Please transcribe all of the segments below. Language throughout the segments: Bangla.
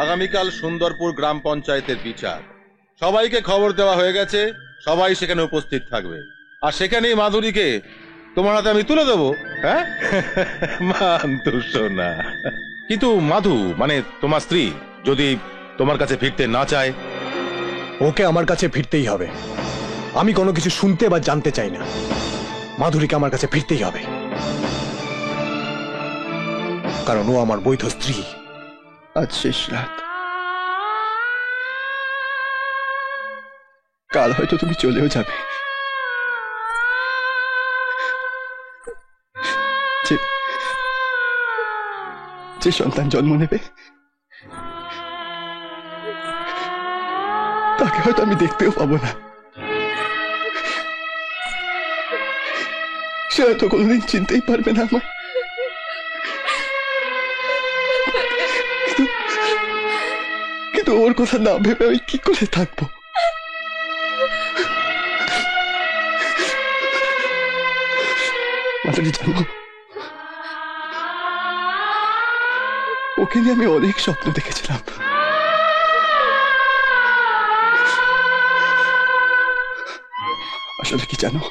আগামীকাল সুন্দরপুর গ্রাম পঞ্চায়েতের বিচার। সবাইকে খবর দেওয়া হয়ে গেছে, সবাই সেখানে উপস্থিত থাকবে। আর সেখানেই মাধুরীকে তোমার হাতে আমি তুলে দেবো। হ্যাঁ মান্তু সোনা। কিন্তু মাধু মানে তোমার স্ত্রী যদি তোমার কাছে ফিরতে না চায়? ওকে আমার কাছে ফিরতেই হবে। আমি কোনো কিছু শুনতে বা জানতে চাই না। মাধুরীকে আমার কাছে ফিরতেই হবে, কারণ ও আমার বৈধ স্ত্রী। আজ শেষ রাত, কাল হয়তো তুমি চলেও যাবে। যে সন্তান জন্ম নেবে তাকে হয়তো আমি দেখতেও পাবো না। সে হয়তো কোনোদিন চিনতেই পারবে না আমায়। কিন্তু ওর কথা না ভেবে আমি কি করে থাকবো? মাধুরী জানো, ওকে নিয়ে আমি অনেক স্বপ্ন দেখেছিলাম। আসলে কি জানো,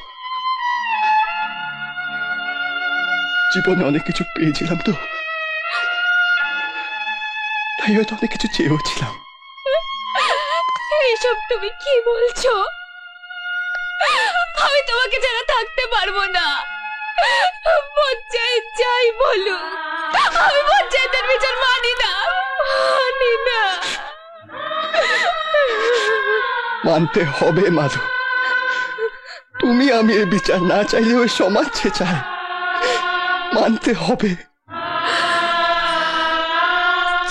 জীবনে অনেক কিছু পেয়েছিলাম তো, তাই হয়তো অনেক কিছু চেয়েও ছিলাম। এইসব তুমি কি বলছো? আমি তোমাকে ছাড়া থাকতে পারবো না। পঞ্চায়েত যাই বলুক, আমি পঞ্চায়েতের বিচার মানি না, মানি না। মানতে হবে মাধু, তুমি আমি এই বিচার না চাইলে ওই সমাজ চায়, মানতে হবে।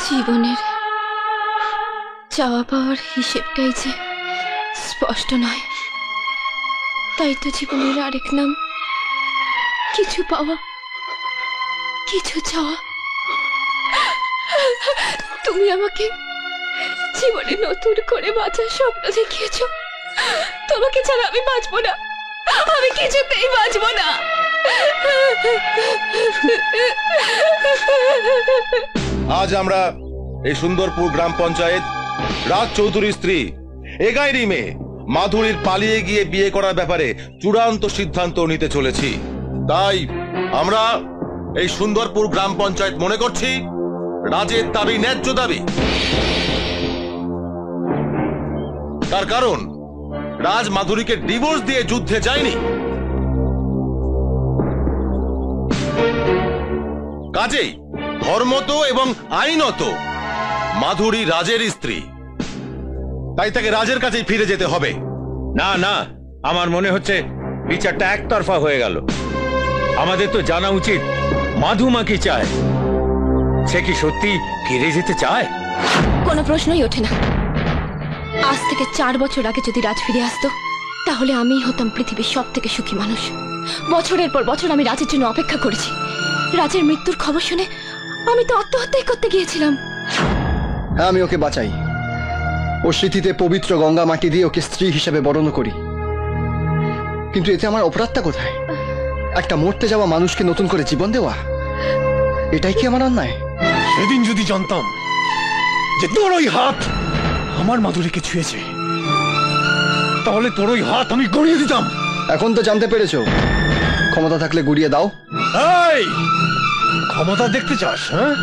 জীবনের চাওয়া পাওয়ার হিসেবটাই যে স্পষ্ট নয়, তাই তো জীবনের আরেক নাম কিছু পাওয়া, কিছু চাওয়া। তুমি আমাকে জীবনে নতুন করে বাঁচার স্বপ্ন দেখিয়েছ। তোমাকে ছাড়া আমি বাঁচবো না, আমি কিছুতেই বাঁচবো না। আজ আমরা এই সুন্দরপুর গ্রাম পঞ্চায়েত রাজ চৌধুরীর স্ত্রী এগাইরি মেয়ে মাধুরীর পালিয়ে গিয়ে বিয়ে করার ব্যাপারে চূড়ান্ত সিদ্ধান্ত নিতে চলেছি। তাই আমরা এই সুন্দরপুর গ্রাম পঞ্চায়েত মনে করছি রাজের দাবি ন্যায্য দাবি। তার কারণ রাজ মাধুরীকে ডিভোর্স দিয়ে যুদ্ধে যায়নি, কাজেই ধর্মত এবং আইনত মাধুরী রাজের স্ত্রী, তাই তাকে রাজের কাছেই ফিরে যেতে হবে। না না, আমার মনে হচ্ছে বিচারটা একতরফা হয়ে গেল। আমাদের তো জানা উচিত মাধুমা কি চায়। সে কি সত্যি ফিরে যেতে চায়? কোনো প্রশ্নই ওঠে না। আজ থেকে 4 বছর আগে যদি রাজ ফিরে আসতো, তাহলে আমিই হতাম পৃথিবীর সব থেকে সুখী মানুষ। বছরের পর বছর আমি রাজের জন্য অপেক্ষা করেছি। রাজের মৃত্যুর খবর শুনে আমি তো আত্মহত্যাই করতে গিয়েছিলাম। হ্যাঁ, আমি ওকে বাঁচাই, ওর স্মৃতিতে পবিত্র গঙ্গা মাটি দিয়ে ওকে স্ত্রী হিসেবে বরণ করি। কিন্তু এতে আমার অপরাধটা কোথায়? একটা মরতে যাওয়া মানুষকে নতুন করে জীবন দেওয়া, এটাই কি আমার অন্যায়? সেদিন যদি জানতাম যে তোর ওই হাত আমার মাধুরীকে ছুঁয়েছে, তাহলে তোর ওই হাত আমি গড়িয়ে দিতাম। এখন তো জানতে পেরেছো, ক্ষমতা থাকলে গুড়িয়ে দাও। এই ক্ষমতা দেখতে চাস? হ্যাঁ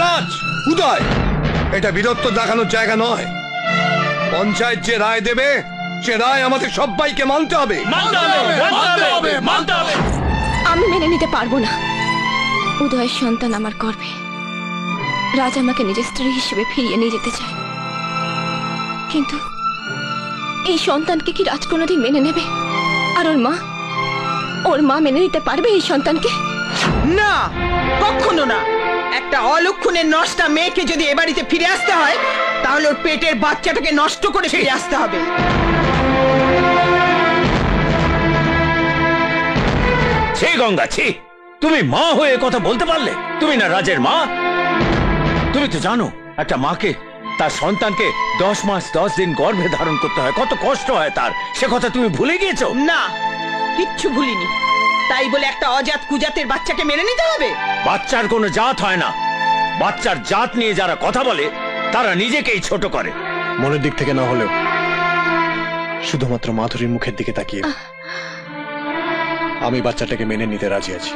রাজ, উদয়, এটা বীরত্ব দেখানোর জায়গা নয়। পঞ্চায়েত যে রায় দেবে সে রায় আমাদের সবাইকে মানতে হবে। আমি মেনে নিতে পারবো না। উদয়ের সন্তান আমার গর্ভে, রাজ আমাকে নিজের স্ত্রী হিসেবে ফিরিয়ে নিয়ে যেতে চায়। কিন্তু এই সন্তানকে কি রাজ কোনোদিন মেনে নেবে? আর ওর মা মেনে নিতে পারবে এই সন্তানকে? না, কখনো না। একটা অলক্ষণের নষ্টা মেয়েকে যদি এ বাড়িতে ফিরে আসতে হয়, তাহলে ওর পেটের বাচ্চাটাকে নষ্ট করে ফিরে আসতে হবে। ছি গঙ্গা, ছি! তুমি মা হয়ে কথা বলতে পারলে? তুমি না রাজের মা? তুমি তো জানো একটা মাকে তার সন্তানকে 10 মাস 10 দিন গর্ভে ধারণ করতে হয়, কত কষ্ট হয় তার। সে কথা তুমি ভুলে গিয়েছো? না, কিচ্ছু ভুলিনি। তাই বলে একটা অজাত কুজাতের বাচ্চাকে মেনে নিতে হবে? বাচ্চার কোনো জাত হয় না। বাচ্চার জাত নিয়ে যারা কথা বলে তারা নিজেকেই ছোট করে। মনের দিক থেকে না হলেও শুধুমাত্র মাধুরীর মুখের দিকে তাকিয়ে আমি বাচ্চাটাকে মেনে নিতে রাজি আছি।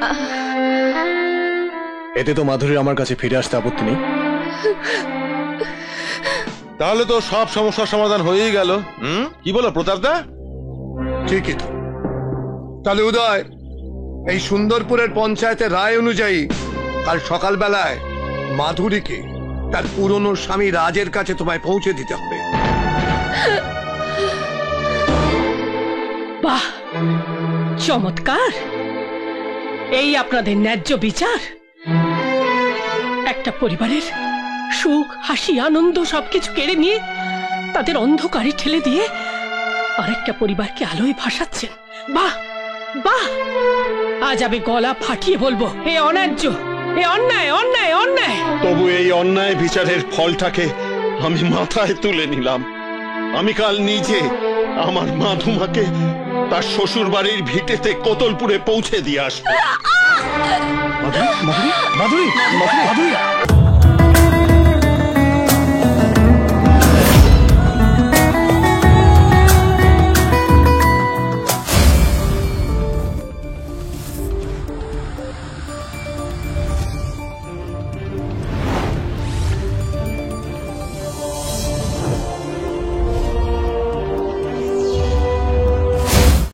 এতে তো মাধুরীর আমার কাছে ফিরে আসতে আপত্তি নেই। তাহলে তো সব সমস্যার সমাধান হয়েই গেল। কি বলো প্রতাপদা? ঠিকই তো। তাহলে উদয়, এই সুন্দরপুরের পঞ্চায়েতের রায় অনুযায়ী কাল সকালবেলায় মাধুরীকে তার পুরনো স্বামী রাজের কাছে তোমায় পৌঁছে দিতে হবে। বাহ, চমৎকার! এই আপনাদের ন্যায্য বিচার। একটা পরিবারের সুখ, হাসি, আনন্দ সবকিছু কেড়ে নিয়ে তাদের অন্ধকারে ঠেলে দিয়ে আরেকটা পরিবারকে আলোয় ভাসাচ্ছেন। বাহ বাহ! আজ আমি গলা ফাটিয়ে বলবো, এ অন্যায্য, এ অন্যায়, অন্যায়, অন্যায়। তবু এই অন্যায় বিচারের ফলটাকে আমি মাথায় তুলে নিলাম। আমি কাল নিজে আমার মাধুমাকে তার শ্বশুর বাড়ির ভিটেতে কোতলপুরে পৌঁছে দিয়ে আসবো। মাধুরী, মাধুরী, মাধুরী, মাধুরী, মাধুরী।